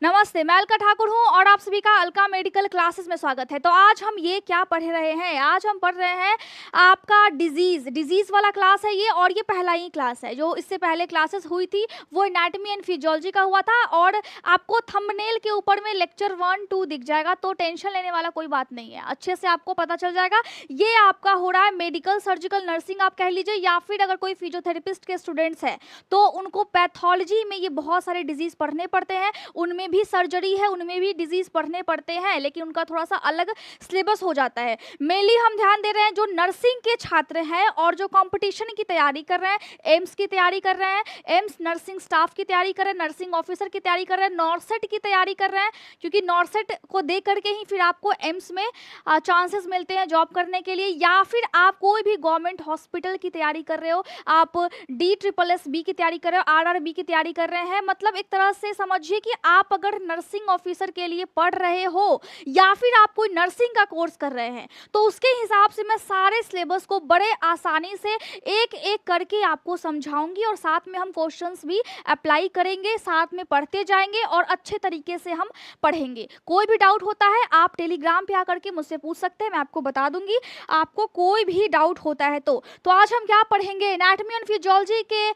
नमस्ते, मैं अलका ठाकुर हूँ और आप सभी का अलका मेडिकल क्लासेस में स्वागत है। तो आज हम ये क्या पढ़ रहे हैं? आज हम पढ़ रहे हैं आपका डिजीज वाला क्लास है ये, और ये पहला ही क्लास है। जो इससे पहले क्लासेस हुई थी वो एनाटॉमी एंड फिजियोलॉजी का हुआ था, और आपको थंबनेल के ऊपर में लेक्चर 1, 2 दिख जाएगा, तो टेंशन लेने वाला कोई बात नहीं है, अच्छे से आपको पता चल जाएगा। ये आपका हो रहा है मेडिकल, सर्जिकल, नर्सिंग आप कह लीजिए, या फिर अगर कोई फिजियोथेरेपिस्ट के स्टूडेंट्स हैं तो उनको पैथोलॉजी में ये बहुत सारे डिजीज पढ़ने पड़ते हैं, उनमें भी सर्जरी है, उनमें भी डिजीज पढ़ने पड़ते हैं, लेकिन उनका थोड़ा सा अलग सिलेबस हो जाता है। मेनली हम ध्यान दे रहे हैं जो नर्सिंग के छात्र हैं और जो कंपटीशन की तैयारी कर रहे हैं, एम्स की तैयारी कर रहे हैं, एम्स नर्सिंग स्टाफ की तैयारी कर रहे हैं, नर्सिंग ऑफिसर की तैयारी कर रहे हैं, नॉर्सेट की तैयारी कर रहे हैं, क्योंकि नॉर्सेट को दे करके ही फिर आपको एम्स में चांसेस मिलते हैं जॉब करने के लिए, या फिर आप कोई भी गवर्नमेंट हॉस्पिटल की तैयारी कर रहे हो, आप DSSS की तैयारी कर रहे हो, RRB की तैयारी कर रहे हैं। मतलब एक तरह से समझिए कि आप अगर नर्सिंग ऑफिसर के लिए पढ़ रहे हो या फिर आप कोई नर्सिंग का कोर्स कर रहे हैं, तो उसके हिसाब से मैं सारे सिलेबस को बड़े आसानी से एक एक करके आपको समझाऊंगी, और साथ में हम क्वेश्चंस भी अप्लाई करेंगे, साथ में पढ़ते जाएंगे और अच्छे तरीके से हम पढ़ेंगे। कोई भी डाउट होता है आप टेलीग्राम पे आकर के मुझसे पूछ सकते हैं, मैं आपको बता दूंगी आपको कोई भी डाउट होता है तो आज हम क्या पढ़ेंगे? एनाटॉमी एंड फिजियोलॉजी के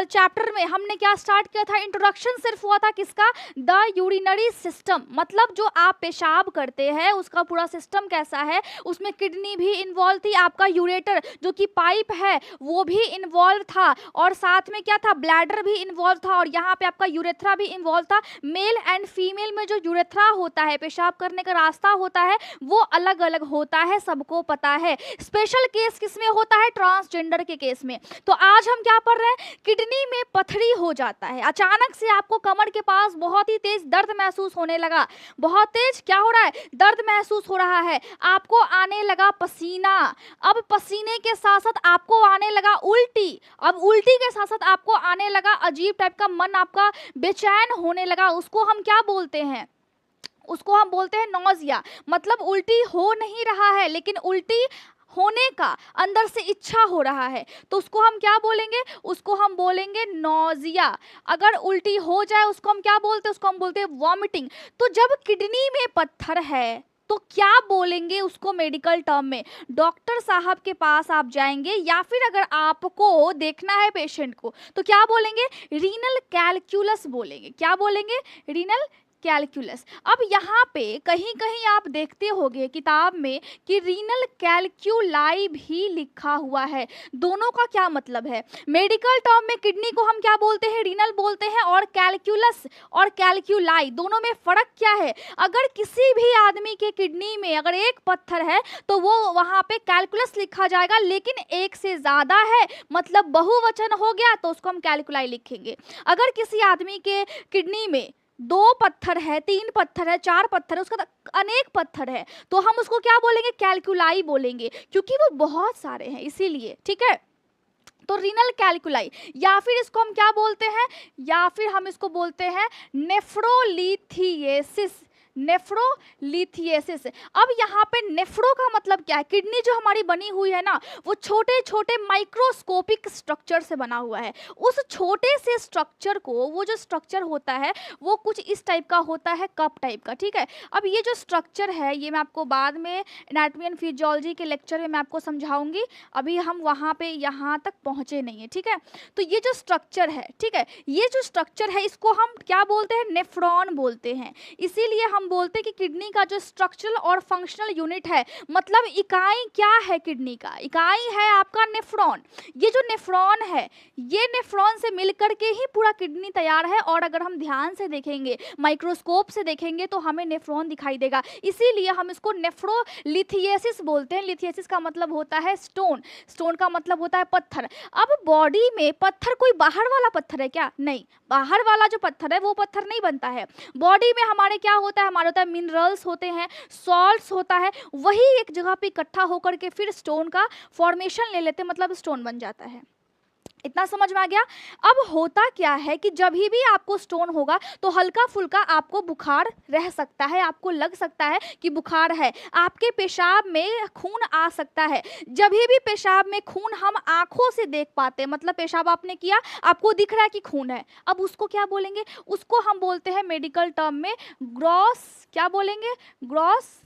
चैप्टर में हमने क्या स्टार्ट किया था? इंट्रोडक्शन सिर्फ हुआ था किसका? द यूरिनरी सिस्टम, मतलब जो आप पेशाब करते हैं उसका पूरा सिस्टम कैसा है, उसमें किडनी भी इन्वॉल्व थी, आपका यूरेटर जो कि पाइप है वो भी इन्वॉल्व था, और साथ में क्या था? ब्लैडर भी इन्वॉल्व था, और यहाँ पे आपका यूरेथ्रा भी इन्वॉल्व था। मेल एंड फीमेल में जो यूरेथ्रा होता है, पेशाब करने का रास्ता होता है, वो अलग अलग होता है, सबको पता है। स्पेशल केस किसमें होता है? ट्रांसजेंडर के केस में। तो आज हम क्या पढ़ रहे हैं? किडनी में पथरी हो जाता है, अचानक से आपको कमर के पास बहुत ही तेज दर्द महसूस होने लगा, बहुत तेज क्या हो रहा है? दर्द महसूस हो रहा है, आपको आने लगा पसीना, अब पसीने के साथ साथ आपको आने लगा उल्टी, अब उल्टी के साथ साथ आपको आने लगा अजीब टाइप का, मन आपका बेचैन होने लगा, उसको हम क्या बोलते हैं? उसको हम बोलते हैं नॉजिया। मतलब उल्टी हो नहीं रहा है लेकिन उल्टी होने का अंदर से इच्छा हो रहा है, तो उसको हम क्या बोलेंगे? उसको हम बोलेंगे नॉजिया। अगर उल्टी हो जाए उसको हम क्या बोलते हैं? उसको हम बोलते हैं वॉमिटिंग। तो जब किडनी में पत्थर है तो क्या बोलेंगे उसको मेडिकल टर्म में? डॉक्टर साहब के पास आप जाएंगे, या फिर अगर आपको देखना है पेशेंट को तो क्या बोलेंगे? रीनल कैलकुलस बोलेंगे। क्या बोलेंगे? Renal calculus. अब यहाँ पे कहीं कहीं आप देखते होंगे किताब में कि रीनल कैलक्यूलाई भी लिखा हुआ है। दोनों का क्या मतलब है? मेडिकल टर्म में किडनी को हम क्या बोलते हैं? रीनल बोलते हैं, और कैलकुलस और कैलक्यूलाई दोनों में फर्क क्या है? अगर किसी भी आदमी के किडनी में अगर एक पत्थर है तो वो वहाँ पे कैलकुलस लिखा जाएगा, लेकिन एक से ज़्यादा है मतलब बहुवचन हो गया तो उसको हम कैलकुलाई लिखेंगे। अगर किसी आदमी के किडनी में 2 पत्थर है, 3 पत्थर है, 4 पत्थर है, उसका अनेक पत्थर है, तो हम उसको क्या बोलेंगे? कैलकुलाई बोलेंगे, क्योंकि वो बहुत सारे हैं इसीलिए। ठीक है, तो रीनल कैलकुलाई, या फिर इसको हम क्या बोलते हैं? या फिर हम इसको बोलते हैं नेफ्रोलिथिएसिस। नेफ्रोलिथिएसिस। अब यहाँ पे नेफ्रो का मतलब क्या है? किडनी जो हमारी बनी हुई है ना, वो छोटे छोटे माइक्रोस्कोपिक स्ट्रक्चर से बना हुआ है। उस छोटे से स्ट्रक्चर को, वो जो स्ट्रक्चर होता है वो कुछ इस टाइप का होता है, कप टाइप का। ठीक है, अब ये जो स्ट्रक्चर है ये मैं आपको बाद में एनाटॉमी एंड फिजियोलॉजी के लेक्चर में मैं आपको समझाऊंगी, अभी हम वहाँ पे यहाँ तक पहुँचे नहीं है। ठीक है, तो ये जो स्ट्रक्चर है, ठीक है, ये जो स्ट्रक्चर है इसको हम क्या बोलते हैं? नेफ्रॉन बोलते हैं। इसीलिए हम बोलते हैं कि किडनी का जो स्ट्रक्चरल और फंक्शनल यूनिट है, मतलब इकाई क्या है किडनी का? इकाई है आपका नेफ्रॉन। ये जो नेफ्रॉन है, ये नेफ्रॉन से मिलकर के ही पूरा किडनी तैयार है, और अगर हम ध्यान से देखेंगे, माइक्रोस्कोप से देखेंगे तो हमें नेफ्रॉन दिखाई देगा, इसीलिए हम इसको नेफ्रोलिथिएसिस बोलते हैं। लिथिएसिस का मतलब होता है स्टोन, स्टोन का मतलब होता है पत्थर। अब बॉडी में पत्थर कोई बाहर वाला पत्थर है क्या? नहीं, बाहर वाला जो पत्थर है वो पत्थर नहीं बनता है। बॉडी में हमारे क्या होता है? हमारा होता है मिनरल्स होते हैं, सॉल्ट्स होता है, वही एक जगह पे इकट्ठा होकर के फिर स्टोन का फॉर्मेशन ले लेते हैं, मतलब स्टोन बन जाता है। इतना समझ में आ गया। अब होता क्या है कि जब भी आपको स्टोन होगा तो हल्का फुल्का आपको बुखार रह सकता है, आपको लग सकता है कि बुखार है, आपके पेशाब में खून आ सकता है। जब भी पेशाब में खून हम आंखों से देख पाते हैं, मतलब पेशाब आपने किया, आपको दिख रहा है कि खून है, अब उसको क्या बोलेंगे? उसको हम बोलते हैं मेडिकल टर्म में ग्रॉस, क्या बोलेंगे? ग्रॉस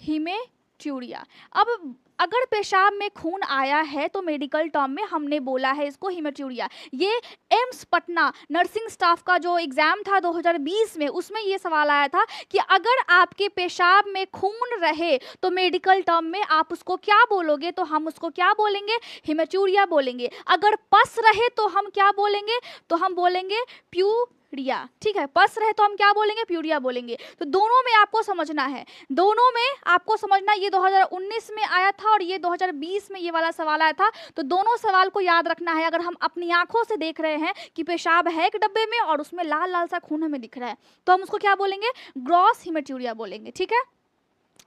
हीमेट्यूरिया। अब अगर पेशाब में खून आया है तो मेडिकल टर्म में हमने बोला है इसको हीमेट्यूरिया। ये एम्स पटना नर्सिंग स्टाफ का जो एग्जाम था 2020 में, उसमें ये सवाल आया था कि अगर आपके पेशाब में खून रहे तो मेडिकल टर्म में आप उसको क्या बोलोगे? तो हम उसको क्या बोलेंगे? हीमेट्यूरिया बोलेंगे। अगर पस रहे तो हम क्या बोलेंगे? तो हम बोलेंगे प्यूरिया। ठीक है, पस रहे तो हम क्या बोलेंगे? प्यूरिया बोलेंगे। तो दोनों में आपको समझना है, दोनों में आपको समझना, ये 2019 में आया था और ये 2020 में ये वाला सवाल आया था। तो दोनों सवाल को याद रखना है। अगर हम अपनी आंखों से देख रहे हैं कि पेशाब है एक डब्बे में और उसमें लाल लाल सा खून हमें दिख रहा है, तो हम उसको क्या बोलेंगे? ग्रॉस हीमेट्यूरिया बोलेंगे। ठीक है,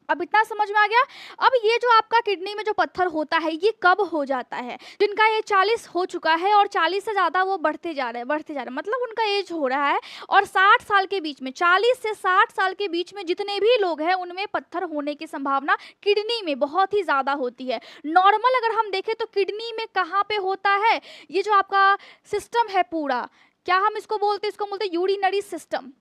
अब इतना समझ में आ गया। अब ये जो आपका किडनी में जो पत्थर होता है ये कब हो जाता है? जिनका एज 40 हो चुका है और 40 से ज़्यादा वो बढ़ते जा रहे हैं, मतलब उनका एज हो रहा है, और 60 साल के बीच में, 40 से 60 साल के बीच में जितने भी लोग हैं उनमें पत्थर होने की संभावना किडनी में बहुत ही ज़्यादा होती है। नॉर्मल अगर हम देखें तो किडनी में कहाँ पे होता है? ये जो आपका सिस्टम है पूरा, क्या हम इसको बोलते हैं? इसको बोलते हैं यूरिनरी सिस्टम।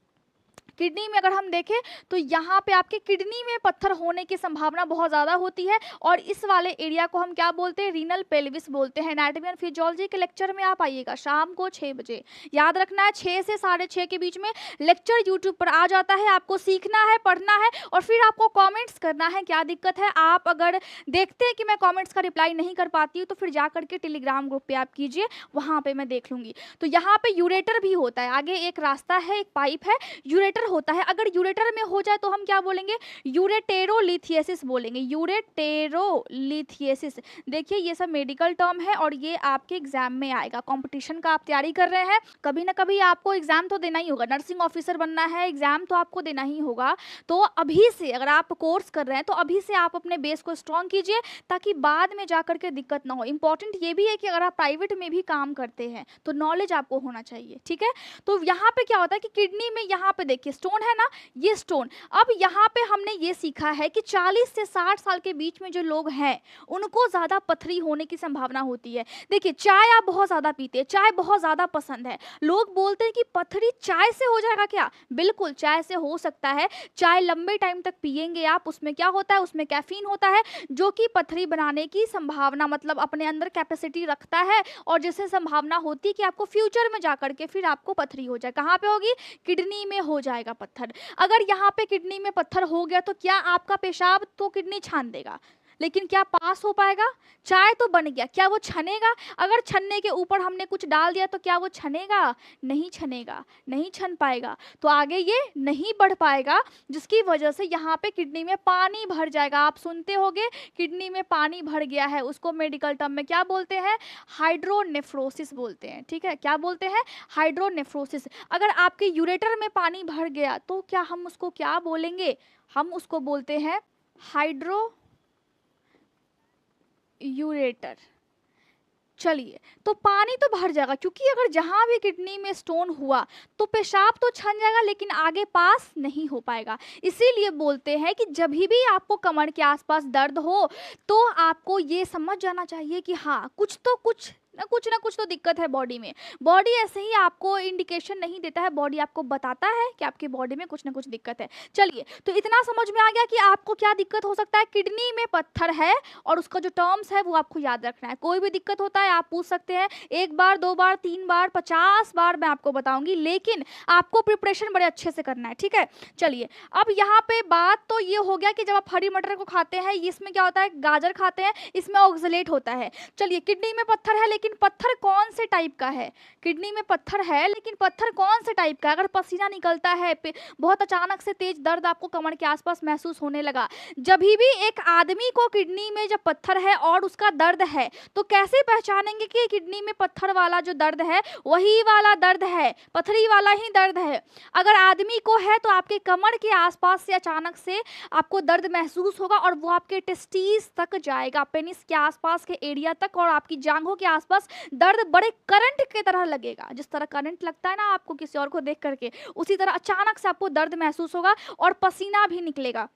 किडनी में अगर हम देखें तो यहाँ पे आपके किडनी में पत्थर होने की संभावना बहुत ज़्यादा होती है, और इस वाले एरिया को हम क्या बोलते हैं? रीनल पेल्विस बोलते हैं। एनाटॉमी एंड फिजियोलॉजी के लेक्चर में आप आइएगा शाम को 6 बजे, याद रखना है 6 से 6:30 के बीच में लेक्चर यूट्यूब पर आ जाता है। आपको सीखना है, पढ़ना है, और फिर आपको कॉमेंट्स करना है क्या दिक्कत है। आप अगर देखते हैं कि मैं कॉमेंट्स का रिप्लाई नहीं कर पाती हूँ तो फिर जा करके टेलीग्राम ग्रुप पर आप कीजिए, वहाँ पर मैं देख लूँगी। तो यहाँ पर यूरेटर भी होता है, आगे एक रास्ता है, एक पाइप है, यूरेटर होता है। अगर यूरेटर में हो जाए तो हम क्या बोलेंगे? यूरेटेरोलिथियसिस बोलेंगे, यूरेटेरोलिथियसिस। देखिए ये सब मेडिकल टर्म है और ये आपके एग्जाम में आएगा। कंपटीशन का आप तैयारी कर रहे हैं, कभी ना कभी आपको एग्जाम तो देना ही होगा, नर्सिंग ऑफिसर बनना है, एग्जाम तो आपको देना ही होगा। तो अभी से अगर आप कोर्स कर रहे हैं तो अभी से आप अपने बेस को स्ट्रॉन्ग कीजिए ताकि बाद में जा करके दिक्कत ना हो। इंपॉर्टेंट ये भी है कि अगर आप प्राइवेट में भी काम करते हैं तो नॉलेज आपको होना चाहिए। ठीक है, तो यहाँ पे क्या होता है कि किडनी में यहाँ पे देखिए स्टोन है ना, ये स्टोन। अब यहाँ पे हमने ये सीखा है कि 40 से 60 साल के बीच में जो लोग हैं उनको ज़्यादा पथरी होने की संभावना होती है। देखिए चाय आप बहुत ज़्यादा पीते हैं, चाय बहुत ज़्यादा पसंद है, लोग बोलते हैं कि पथरी चाय से हो जाएगा क्या? बिल्कुल चाय से हो सकता है। चाय लंबे टाइम तक पियेंगे आप, उसमें क्या होता है? उसमें कैफीन होता है जो कि पथरी बनाने की संभावना, मतलब अपने अंदर कैपेसिटी रखता है, और जिससे संभावना होती है कि आपको फ्यूचर में जाकर के फिर आपको पथरी हो जाए। कहाँ पे होगी? किडनी में हो जाएगा पत्थर। अगर यहाँ पे किडनी में पत्थर हो गया तो क्या आपका पेशाब तो किडनी छान देगा, लेकिन क्या पास हो पाएगा? चाय तो बन गया, क्या वो छनेगा? अगर छनने के ऊपर हमने कुछ डाल दिया तो क्या वो छनेगा? नहीं छनेगा, नहीं छन पाएगा, तो आगे ये नहीं बढ़ पाएगा, जिसकी वजह से यहाँ पे किडनी में पानी भर जाएगा। आप सुनते होंगे किडनी में पानी भर गया है, उसको मेडिकल टर्म में क्या बोलते हैं? हाइड्रोनेफ्रोसिस बोलते हैं। ठीक है, क्या बोलते हैं? हाइड्रोनेफ्रोसिस। अगर आपके यूरेटर में पानी भर गया तो क्या हम उसको क्या बोलेंगे? हम उसको बोलते हैं हाइड्रो यूरेटर। चलिए, तो पानी तो भर जाएगा, क्योंकि अगर जहाँ भी किडनी में स्टोन हुआ तो पेशाब तो छन जाएगा लेकिन आगे पास नहीं हो पाएगा। इसीलिए बोलते हैं कि जब भी आपको कमर के आसपास दर्द हो तो आपको ये समझ जाना चाहिए कि हाँ कुछ ना कुछ तो दिक्कत है बॉडी में। बॉडी ऐसे ही आपको इंडिकेशन नहीं देता है, बॉडी आपको बताता है कि आपकी बॉडी में कुछ ना कुछ दिक्कत है। चलिए, तो इतना समझ में आ गया कि आपको क्या दिक्कत हो सकता है। किडनी में पत्थर है और उसका जो टर्म्स है वो आपको याद रखना है। कोई भी दिक्कत होता है आप पूछ सकते हैं, 1 बार 2 बार 3 बार 50 बार मैं आपको बताऊंगी, लेकिन आपको प्रिपरेशन बड़े अच्छे से करना है। ठीक है, चलिए अब यहाँ पे बात तो ये हो गया कि जब आप हरी मटर को खाते हैं, इसमें क्या होता है? गाजर खाते हैं, इसमें ऑक्सलेट होता है। चलिए, किडनी में पत्थर है, लेकिन पत्थर कौन से टाइप का है? किडनी में पत्थर है लेकिन पत्थर कौन से टाइप का? अगर पसीना निकलता है, बहुत अचानक से तेज दर्द आपको कमर के आसपास महसूस होने लगा, जब भी एक आदमी को किडनी में जब पत्थर है और उसका दर्द है, तो कैसे पहचानेंगे कि किडनी में पत्थर वाला जो दर्द है वही वाला दर्द है, पथरी वाला ही दर्द है? अगर आदमी को है तो आपके कमर के आसपास से अचानक से आपको दर्द महसूस होगा और वो आपके टेस्टीज तक जाएगा, पेनिस के आसपास के एरिया तक और आपकी जांघों के आसपास बस दर्द बड़े करंट की तरह लगेगा, जिस तरह करंट लगता है ना आपको किसी और को देख करके, उसी तरह अचानक से आपको दर्द महसूस होगा और पसीना भी निकलेगा।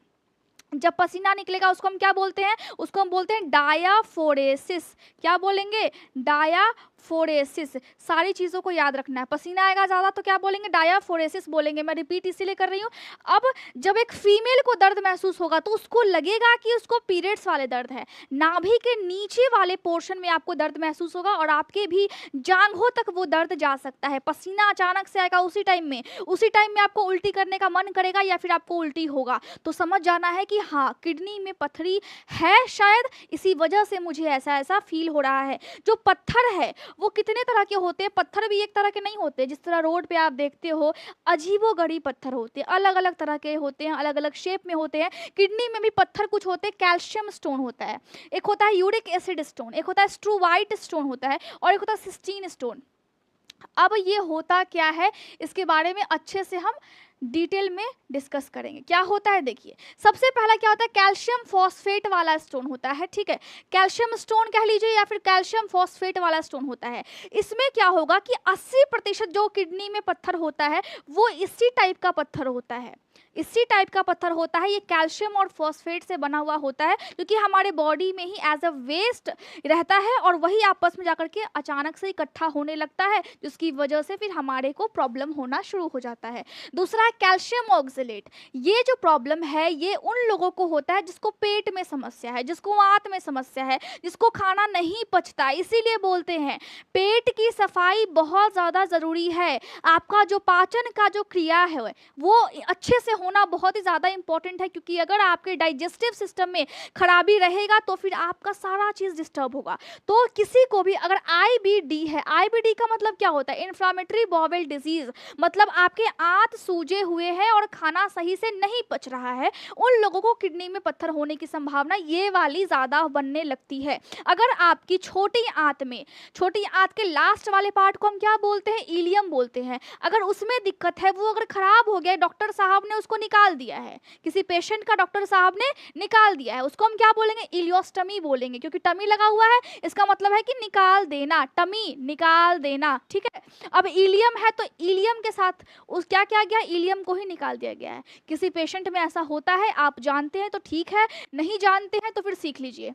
जब पसीना निकलेगा उसको हम क्या बोलते हैं? उसको हम बोलते हैं डायाफोरेसिस। क्या बोलेंगे? डायाफोरेसिस। सारी चीज़ों को याद रखना है। पसीना आएगा ज़्यादा तो क्या बोलेंगे? डायाफोरेसिस बोलेंगे। मैं रिपीट इसीलिए कर रही हूँ। अब जब एक फीमेल को दर्द महसूस होगा तो उसको लगेगा कि उसको पीरियड्स वाले दर्द है। नाभि के नीचे वाले पोर्शन में आपको दर्द महसूस होगा और आपके भी जांघों तक वो दर्द जा सकता है। पसीना अचानक से आएगा उसी टाइम में आपको उल्टी करने का मन करेगा या फिर आपको उल्टी होगा। तो समझ जाना है कि हाँ, किडनी में पथरी है शायद, इसी वजह से मुझे ऐसा ऐसा फील हो रहा है। जो पत्थर है वो कितने तरह के होते हैं? पत्थर भी एक तरह के नहीं होते। जिस तरह रोड पे आप देखते हो अजीबोगरीब पत्थर होते हैं, अलग अलग तरह के होते हैं, अलग अलग शेप में होते हैं। किडनी में भी पत्थर कुछ होते हैं। कैल्शियम स्टोन होता है, एक होता है यूरिक एसिड स्टोन, एक होता है स्ट्रूवाइट स्टोन होता है और एक होता है सिस्टीन स्टोन। अब ये होता क्या है इसके बारे में अच्छे से हम डिटेल में डिस्कस करेंगे। क्या होता है देखिए, सबसे पहला क्या होता है? कैल्शियम फॉस्फेट वाला स्टोन होता है, ठीक है। कैल्शियम स्टोन कह लीजिए या फिर कैल्शियम फॉस्फेट वाला स्टोन होता है। इसमें क्या होगा कि 80% जो किडनी में पत्थर होता है वो इसी टाइप का पत्थर होता है, इसी टाइप का पत्थर होता है। ये कैल्शियम और फॉस्फेट से बना हुआ होता है, क्योंकि हमारे बॉडी में ही एज अ वेस्ट रहता है और वही आपस में जाकर के अचानक से इकट्ठा होने लगता है, जिसकी वजह से फिर हमारे को प्रॉब्लम होना शुरू हो जाता है। दूसरा है कैल्शियम ऑक्सलेट। ये जो प्रॉब्लम है ये उन लोगों को होता है जिसको पेट में समस्या है, जिसको आंत में समस्या है, जिसको खाना नहीं पचता। इसीलिए बोलते हैं पेट की सफाई बहुत ज़्यादा ज़रूरी है। आपका जो पाचन का जो क्रिया है वो अच्छे से होना बहुत ही ज़्यादा इंपॉर्टेंट है, क्योंकि अगर आपके डाइजेस्टिव सिस्टम में खराबी रहेगा तो फिर आपका सारा चीज़ डिस्टर्ब होगा। तो किसी को भी अगर आईबीडी है, आईबीडी का मतलब क्या होता है? इन्फ्लामेटरी बॉवेल डिजीज, मतलब आपके आंत सूजे हुए हैं और खाना सही से नहीं पच रहा है, उन लोगों को किडनी में पत्थर होने की संभावना ये वाली ज़्यादा बनने लगती है। अगर आपकी छोटी आंत में, छोटी आंत के लास्ट वाले पार्ट को हम क्या बोलते हैं? इलियम बोलते हैं। अगर उसमें दिक्कत है, वो अगर खराब हो गया, डॉक्टर साहब ने उसको निकाल दिया है, किसी पेशेंट का डॉक्टर साहब ने निकाल दिया है, उसको हम क्या बोलेंगे? इलियोस्टमी बोलेंगे, क्योंकि टमी लगा हुआ है, इसका मतलब है कि निकाल देना, टमी निकाल देना, ठीक है। अब इलियम है तो इलियम के साथ उस क्या किया गया? इलियम को ही निकाल दिया गया है। किसी पेशेंट में ऐसा होता है, आप जानते हैं तो ठीक है, नहीं जानते हैं तो फिर सीख लीजिए।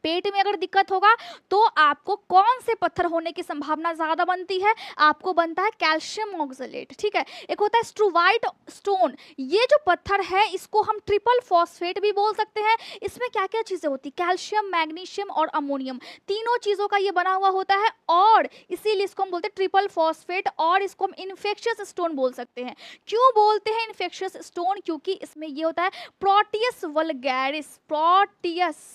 पेट में अगर दिक्कत होगा तो आपको कौन से पत्थर होने की संभावना ज़्यादा बनती है? आपको बनता है कैल्शियम ऑक्सलेट, ठीक है। एक होता है स्ट्रूवाइट स्टोन। ये जो पत्थर है इसको हम ट्रिपल फॉस्फेट भी बोल सकते हैं। इसमें क्या क्या चीज़ें होती? कैल्शियम, मैग्नीशियम और अमोनियम, तीनों चीज़ों का ये बना हुआ होता है और इसीलिए इसको हम बोलते हैं ट्रिपल फॉस्फेट। और इसको हम इन्फेक्शियस स्टोन बोल सकते हैं। क्यों बोलते हैं इन्फेक्शियस स्टोन? क्योंकि इसमें ये होता है प्रोटियस वल्गैरिस, प्रोटियस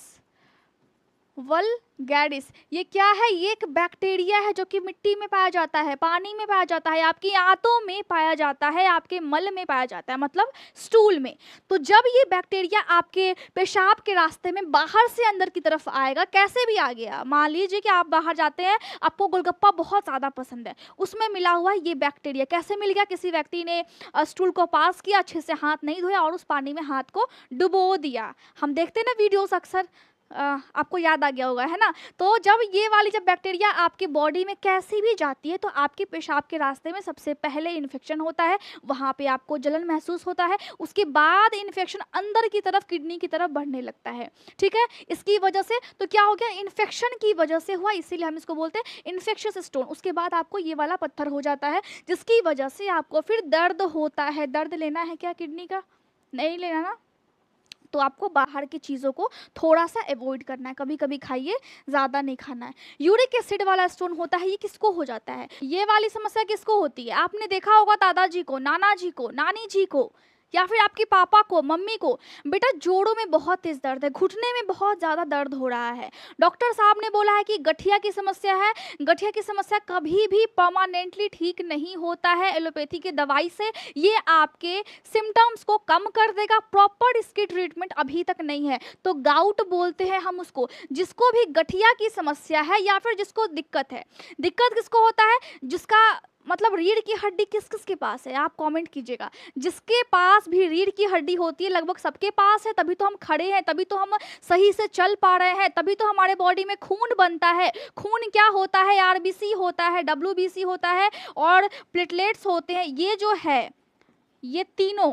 वल्गैरिस। ये क्या है? ये एक बैक्टीरिया है जो कि मिट्टी में पाया जाता है, पानी में पाया जाता है, आपकी आंतों में पाया जाता है, आपके मल में पाया जाता है, मतलब स्टूल में। तो जब ये बैक्टीरिया आपके पेशाब के रास्ते में बाहर से अंदर की तरफ आएगा, कैसे भी आ गया, मान लीजिए कि आप बाहर जाते हैं, आपको गोलगप्पा बहुत ज़्यादा पसंद है, उसमें मिला हुआ है ये बैक्टीरिया। कैसे मिल गया? किसी व्यक्ति ने स्टूल को पास किया, अच्छे से हाथ नहीं धोया और उस पानी में हाथ को डुबो दिया। हम देखते हैं ना वीडियोस अक्सर, आपको याद आ गया होगा, है ना। तो जब ये वाली जब बैक्टीरिया आपकी बॉडी में कैसी भी जाती है तो आपके पेशाब के रास्ते में सबसे पहले इन्फेक्शन होता है, वहाँ पे आपको जलन महसूस होता है, उसके बाद इन्फेक्शन अंदर की तरफ किडनी की तरफ बढ़ने लगता है, ठीक है। इसकी वजह से तो क्या हो गया? इन्फेक्शन की वजह से हुआ, इसीलिए हम इसको बोलते हैं इन्फेक्शियस स्टोन। उसके बाद आपको ये वाला पत्थर हो जाता है, जिसकी वजह से आपको फिर दर्द होता है। दर्द लेना है क्या किडनी का? नहीं लेना ना, तो आपको बाहर की चीज़ों को थोड़ा सा अवॉइड करना है, कभी कभी खाइए, ज़्यादा नहीं खाना है। यूरिक एसिड वाला स्टोन होता है, ये किसको हो जाता है? ये वाली समस्या किसको होती है? आपने देखा होगा दादाजी को, नाना जी को, नानी जी को, या फिर आपके पापा को, मम्मी को, बेटा जोड़ों में बहुत तेज दर्द है, घुटने में बहुत ज़्यादा दर्द हो रहा है, डॉक्टर साहब ने बोला है कि गठिया की समस्या है। गठिया की समस्या कभी भी परमानेंटली ठीक नहीं होता है एलोपैथी की दवाई से, ये आपके सिम्टम्स को कम कर देगा, प्रॉपर इसकी ट्रीटमेंट अभी तक नहीं है। तो गाउट बोलते हैं हम उसको, जिसको भी गठिया की समस्या है या फिर जिसको दिक्कत है। दिक्कत किसको होता है? जिसका मतलब रीढ़ की हड्डी किस किस के पास है, आप कमेंट कीजिएगा। जिसके पास भी रीढ़ की हड्डी होती है, लगभग सबके पास है, तभी तो हम खड़े हैं, तभी तो हम सही से चल पा रहे हैं, तभी तो हमारे बॉडी में खून बनता है। खून क्या होता है, आरबीसी होता है, डब्ल्यूबीसी होता है और प्लेटलेट्स होते हैं। ये जो है, ये तीनों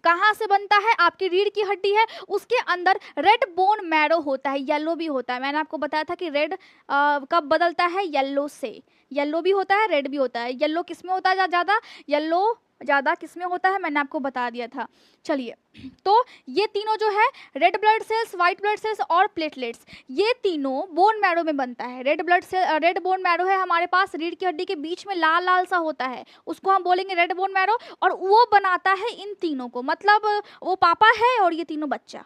कहाँ से बनता है, आपकी रीढ़ की हड्डी है, उसके अंदर रेड बोन मैरो होता है, येलो भी होता है। मैंने आपको बताया था कि रेड कब बदलता है, येलो से। येलो भी होता है, रेड भी होता है। येलो किस में होता है ज़्यादा, येलो ज़्यादा किस में होता है, मैंने आपको बता दिया था। चलिए, तो ये तीनों जो है, red blood cells, white blood cells और प्लेटलेट्स, ये तीनों बोन मैरो में बनता है। रेड बोन मैरो है हमारे पास, रीढ़ की हड्डी के बीच में लाल लाल सा होता है, उसको हम बोलेंगे रेड बोन मैरो, और वो बनाता है इन तीनों को। मतलब वो पापा है और ये तीनों बच्चा।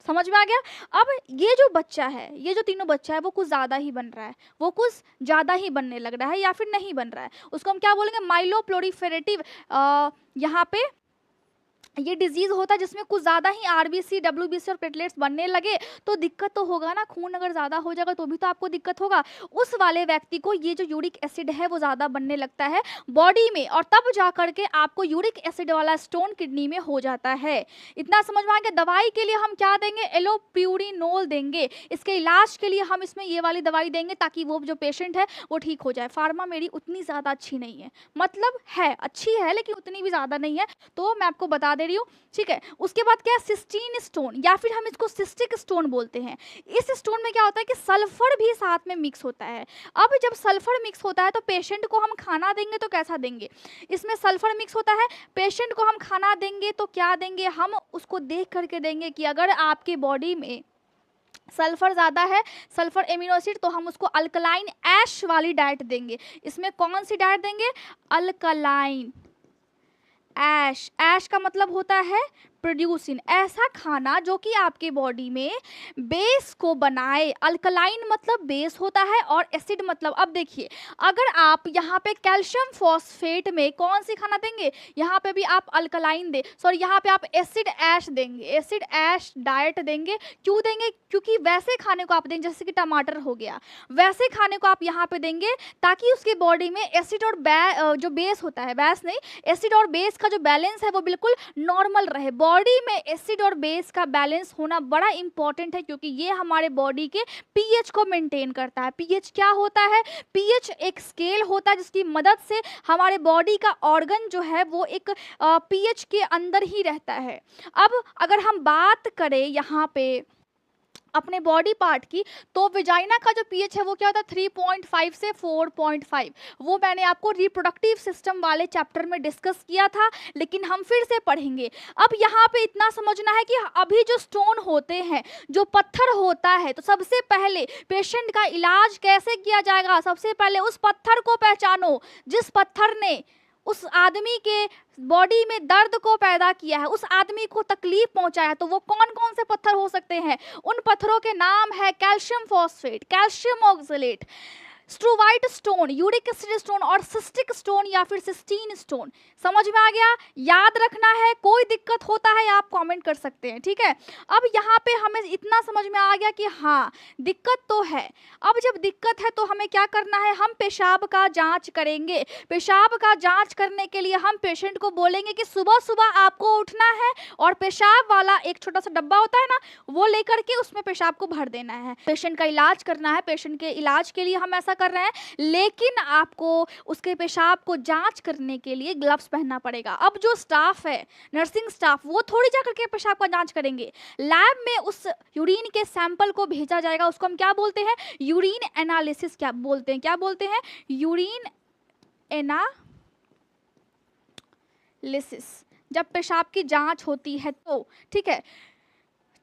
समझ में आ गया। अब ये जो बच्चा है, ये जो तीनों बच्चा है, वो कुछ ज़्यादा ही बन रहा है, वो कुछ ज़्यादा ही बनने लग रहा है, या फिर नहीं बन रहा है, उसको हम क्या बोलेंगे, माइलोप्लोरीफेरेटिव। यहाँ पे ये डिजीज़ होता है जिसमें कुछ ज़्यादा ही आरबीसी, डब्ल्यूबीसी और प्लेटलेट्स बनने लगे, तो दिक्कत तो होगा ना। खून अगर ज़्यादा हो जाएगा तो भी तो आपको दिक्कत होगा। उस वाले व्यक्ति को ये जो यूरिक एसिड है वो ज़्यादा बनने लगता है बॉडी में, और तब जा करके आपको यूरिक एसिड वाला स्टोन किडनी में हो जाता है। इतना समझ में आ गया। दवाई के लिए हम क्या देंगे, एलोप्यूरिनोल देंगे। इसके इलाज के लिए हम इसमें ये वाली दवाई देंगे ताकि वो जो पेशेंट है वो ठीक हो जाए। फार्मा मेरी उतनी ज़्यादा अच्छी नहीं है, मतलब है अच्छी है लेकिन उतनी भी ज़्यादा नहीं है, तो मैं आपको बता दे रही हूँ, ठीक है। उसके बाद क्या है, सिस्टीन स्टोन, या फिर हम इसको सिस्टिक स्टोन बोलते हैं। इस स्टोन में क्या होता है कि सल्फर भी साथ में मिक्स होता है। अब जब सल्फर मिक्स होता है तो पेशेंट को हम खाना देंगे तो कैसा देंगे, इसमें सल्फर मिक्स होता है। पेशेंट को हम खाना देंगे तो क्या देंगे, हम उसको देख करके देंगे कि अगर आपके बॉडी में सल्फर ज़्यादा है, सल्फर एमिनो एसिड, तो हम उसको अल्कलाइन ऐश वाली डाइट देंगे। इसमें कौन सी डाइट देंगे, अल्कलाइन ऐश। ऐश का मतलब होता है प्रोड्यूसिन, ऐसा खाना जो कि आपके बॉडी में बेस को बनाए। अल्कलाइन मतलब बेस होता है और एसिड मतलब, अब देखिए, अगर आप यहाँ पे कैल्शियम फॉस्फेट में कौन सी खाना देंगे, यहाँ पे भी आप अल्कलाइन दे, सॉरी यहाँ पे आप एसिड ऐश देंगे, एसिड ऐश डाइट देंगे। क्यों देंगे, क्योंकि वैसे खाने को आप देंगे, जैसे कि टमाटर हो गया, वैसे खाने को आप यहाँ पे देंगे ताकि उसके बॉडी में एसिड और जो बेस होता है, बेस नहीं, एसिड और बेस का जो बैलेंस है वो बिल्कुल नॉर्मल रहे। बॉडी में एसिड और बेस का बैलेंस होना बड़ा इंपॉर्टेंट है, क्योंकि ये हमारे बॉडी के पीएच को मेंटेन करता है। पीएच क्या होता है, पीएच एक स्केल होता है जिसकी मदद से हमारे बॉडी का ऑर्गन जो है वो एक पीएच के अंदर ही रहता है। अब अगर हम बात करें यहाँ पे अपने बॉडी पार्ट की, तो विजाइना का जो पीएच है वो क्या होता है, 3.5 से 4.5। वो मैंने आपको रिप्रोडक्टिव सिस्टम वाले चैप्टर में डिस्कस किया था, लेकिन हम फिर से पढ़ेंगे। अब यहाँ पे इतना समझना है कि अभी जो स्टोन होते हैं, जो पत्थर होता है, तो सबसे पहले पेशेंट का इलाज कैसे किया जाएगा, सबसे पहले उस पत्थर को पहचानो जिस पत्थर ने उस आदमी के बॉडी में दर्द को पैदा किया है, उस आदमी को तकलीफ पहुंचाया है। तो वो कौन कौन से पत्थर हो सकते हैं, उन पत्थरों के नाम है calcium phosphate, calcium oxalate, struvite stone, uric acid stone और सिस्टिक स्टोन या फिर सिस्टीन स्टोन। समझ में आ गया, याद रखना है। कोई दिक्कत होता है आप कमेंट कर सकते हैं, ठीक है। अब यहाँ पे हमें इतना समझ में आ गया कि हाँ दिक्कत तो है। अब जब दिक्कत है तो हमें क्या करना है, हम पेशाब का जांच करेंगे। पेशाब का जांच करने के लिए हम पेशेंट को बोलेंगे कि सुबह सुबह आपको उठना है और पेशाब वाला एक छोटा सा डब्बा होता है ना, वो लेकर के उसमें पेशाब को भर देना है। पेशेंट का इलाज करना है, पेशेंट के इलाज के लिए हम ऐसा कर रहे हैं, लेकिन आपको उसके पेशाब को जांच करने के लिए ग्लव्स पहनना पड़ेगा। अब जो स्टाफ है, नर्सिंग स्टाफ, वो थोड़ी जा करके पेशाब का जांच करेंगे। लैब में उस यूरिन के सैंपल को भेजा जाएगा, उसको हम क्या बोलते हैं, यूरिन एनालिसिस क्या बोलते हैं, क्या बोलते हैं, यूरिन एनालिसिस। जब पेशाब की जांच होती है तो, ठीक है।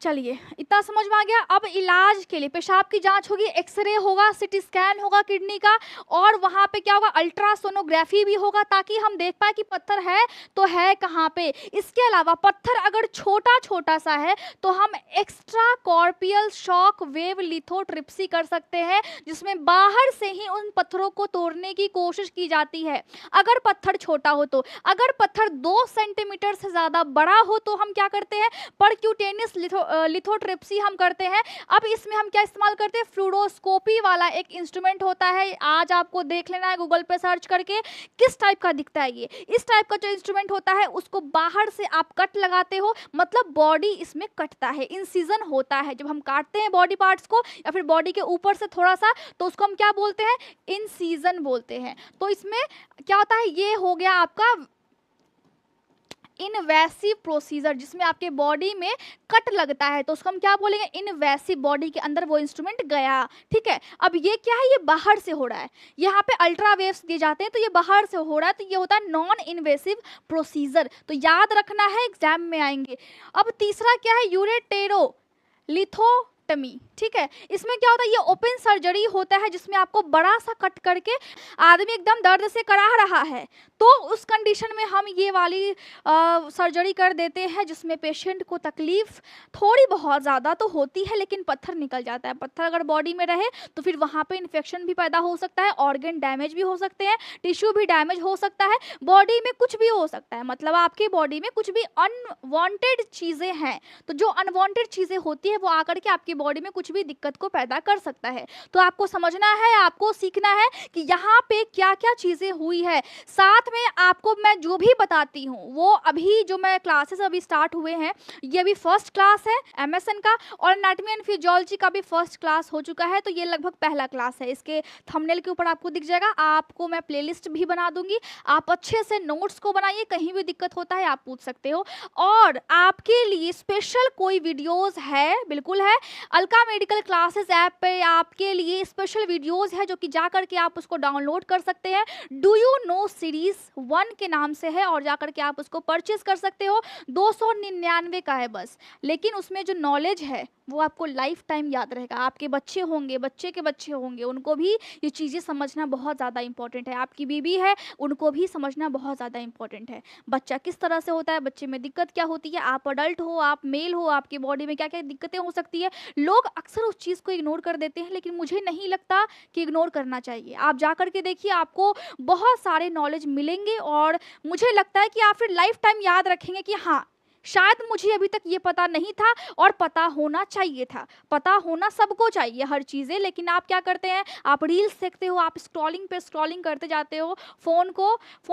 चलिए, इतना समझ में आ गया। अब इलाज के लिए पेशाब की जांच होगी, एक्सरे होगा, सीटी स्कैन होगा किडनी का, और वहाँ पे क्या होगा, अल्ट्रासोनोग्राफी भी होगा, ताकि हम देख पाए कि पत्थर है तो है कहाँ पे। इसके अलावा पत्थर अगर छोटा छोटा सा है तो हम एक्स्ट्रा कॉर्पियल शॉक वेव लिथोट्रिप्सी कर सकते हैं, जिसमें बाहर से ही उन पत्थरों को तोड़ने की कोशिश की जाती है। अगर पत्थर छोटा हो तो, अगर पत्थर 2 सेंटीमीटर से ज़्यादा बड़ा हो तो हम क्या करते हैं, परक्यूटेनियस लिथोट्रिप्सी हम करते हैं। अब इसमें हम क्या इस्तेमाल करते हैं, फ्लूरोस्कोपी वाला एक इंस्ट्रूमेंट होता है। आज आपको देख लेना है गूगल पे सर्च करके किस टाइप का दिखता है ये। इस टाइप का जो इंस्ट्रूमेंट होता है उसको बाहर से आप कट लगाते हो, मतलब बॉडी इसमें कटता है, इंसिजन होता है। जब हम काटते हैं बॉडी पार्ट्स को या फिर बॉडी के ऊपर से थोड़ा सा, तो उसको हम क्या बोलते हैं, इंसिजन बोलते हैं। तो इसमें क्या होता है, ये हो गया आपका इनवेसिव प्रोसीजर, जिसमें आपके बॉडी में कट लगता है, तो उसको हम क्या बोलेंगे, इनवेसिव। बॉडी के अंदर वो इंस्ट्रूमेंट गया, ठीक है। अब ये क्या है, ये बाहर से हो रहा है, यहाँ पे अल्ट्रावेव्स दिए जाते हैं तो ये बाहर से हो रहा है, तो ये होता है नॉन इन्वेसिव प्रोसीजर। तो याद रखना है, एग्जाम में आएंगे। अब तीसरा क्या है, यूरेटेरो लिथोटमी, ठीक है। इसमें क्या होता है, ये ओपन सर्जरी होता है जिसमें आपको बड़ा सा कट करके आदमी एकदम दर्द से करा रहा है, तो उस कंडीशन में हम ये वाली सर्जरी कर देते हैं, जिसमें पेशेंट को तकलीफ थोड़ी बहुत ज़्यादा तो होती है, लेकिन पत्थर निकल जाता है। पत्थर अगर बॉडी में रहे तो फिर वहाँ पे इन्फेक्शन भी पैदा हो सकता है, ऑर्गन डैमेज भी हो सकते हैं, टिश्यू भी डैमेज हो सकता है, बॉडी में कुछ भी हो सकता है। मतलब आपकी बॉडी में कुछ भी अनवांटेड चीज़ें हैं, तो जो अनवांटेड चीज़ें होती है वो आकर के आपकी बॉडी में कुछ भी दिक्कत को पैदा कर सकता है। तो आपको समझना है, आपको सीखना है कि यहाँ पे क्या क्या चीज़ें हुई है। साथ में आपको मैं जो भी बताती हूँ वो अभी जो मैं क्लासेस अभी स्टार्ट हुए हैं, ये अभी फर्स्ट क्लास है एमएसएन का, और एनाटॉमी एंड फिजियोलॉजी का भी फर्स्ट क्लास हो चुका है, तो ये लगभग पहला क्लास है। इसके थंबनेल के ऊपर आपको दिख जाएगा। आपको मैं प्लेलिस्ट भी बना दूंगी, आप अच्छे से नोट्स को बनाइए, कहीं भी दिक्कत होता है आप पूछ सकते हो। और आपके लिए स्पेशल कोई वीडियोज़ है, बिल्कुल है, अलका मेडिकल क्लासेस ऐप पे आपके लिए स्पेशल वीडियोज़ है, जो कि जा करके आप उसको डाउनलोड कर सकते हैं। डू यू नो सीरीज 1 के नाम से है, और जाकर के आप उसको परचेज कर सकते हो। 299 का है बस, लेकिन उसमें जो नॉलेज है वो आपको लाइफ टाइम याद रहेगा। आपके बच्चे होंगे, बच्चे के बच्चे होंगे, उनको भी ये चीज़ें समझना बहुत ज़्यादा इंपॉर्टेंट है। आपकी बीबी है, उनको भी समझना बहुत ज़्यादा इंपॉर्टेंट है। बच्चा किस तरह से होता है, बच्चे में दिक्कत क्या होती है, आप अडल्ट हो, आप मेल हो, आपकी बॉडी में क्या क्या दिक्कतें हो सकती है। लोग अक्सर उस चीज़ को इग्नोर कर देते हैं, लेकिन मुझे नहीं लगता कि इग्नोर करना चाहिए। आप जा करके देखिए, आपको बहुत सारे नॉलेज मिलेंगे, और मुझे लगता है कि आप फिर लाइफ टाइम याद रखेंगे कि हाँ, शायद मुझे अभी तक ये पता नहीं था और पता होना चाहिए था। पता होना सबको चाहिए हर चीज़ें, लेकिन आप क्या करते हैं, आप रील्स देखते हो, आप स्क्रॉलिंग पे स्क्रॉलिंग करते जाते हो, फ़ोन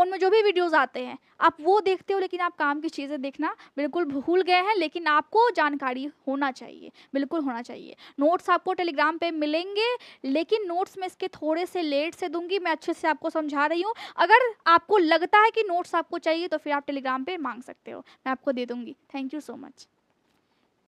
में जो भी वीडियोज़ आते हैं आप वो देखते हो, लेकिन आप काम की चीज़ें देखना बिल्कुल भूल गए हैं। लेकिन आपको जानकारी होना चाहिए, बिल्कुल होना चाहिए। नोट्स आपको टेलीग्राम पे मिलेंगे, लेकिन नोट्स मैं इसके थोड़े से लेट से दूंगी, मैं अच्छे से आपको समझा रही हूँ। अगर आपको लगता है कि नोट्स आपको चाहिए तो फिर आप टेलीग्राम पे मांग सकते हो, मैं आपको दे दूँगी। Thank you so much.